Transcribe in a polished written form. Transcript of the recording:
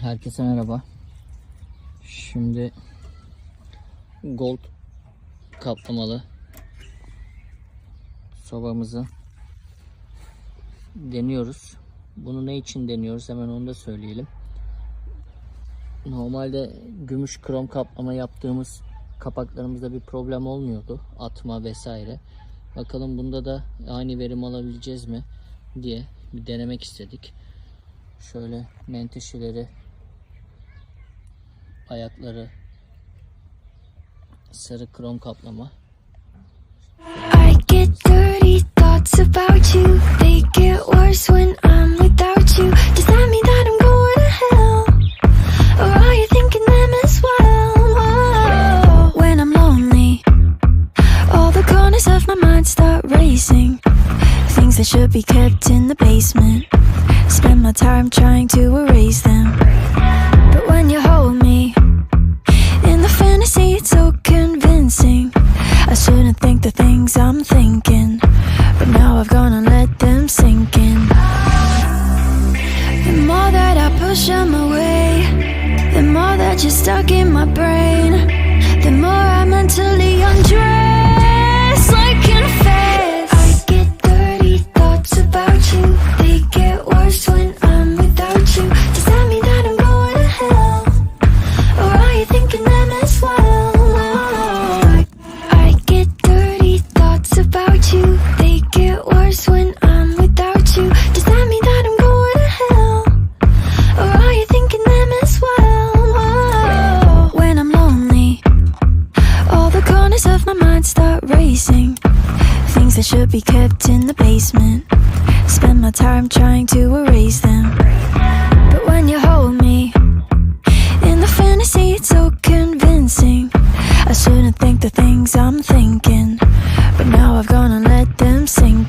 Herkese merhaba. Şimdi gold kaplamalı sobamızı deniyoruz. Bunu ne için deniyoruz? Hemen onu da söyleyelim. Normalde gümüş krom kaplama yaptığımız kapaklarımızda bir problem olmuyordu. Atma vesaire. Bakalım bunda da aynı verim alabileceğiz mi diye bir denemek istedik. Şöyle menteşeleri, ayakları sarı krom kaplama. I get dirty thoughts about you. They get worse when I'm without you. Does that mean that I'm going to hell? Or are you thinking them as well? Whoa. When I'm lonely, all the corners of my mind start racing. Things that should be kept in the basement. Spend my time trying to erase them. But when you hold me in the fantasy, it's so convincing. I shouldn't think the things I'm thinking, but now I've gone and let them sink in. The more that I push them away, the more that you're stuck in my brain, the more I mentally undress like in phase. I get dirty thoughts about you. They get worse when I'm without you. Does that mean that I'm going to hell? Or are you thinking them as well? I get dirty thoughts about you. They get worse when I'm without you. Does that mean that I'm going to hell? Or are you thinking them as well? When I'm lonely, all the corners of my mind start racing. Things that should be kept in the basement. Spend my time trying to erase them. But when you hold me in the fantasy, it's so convincing. I shouldn't think the things I'm thinking, but now I've gone and let them sink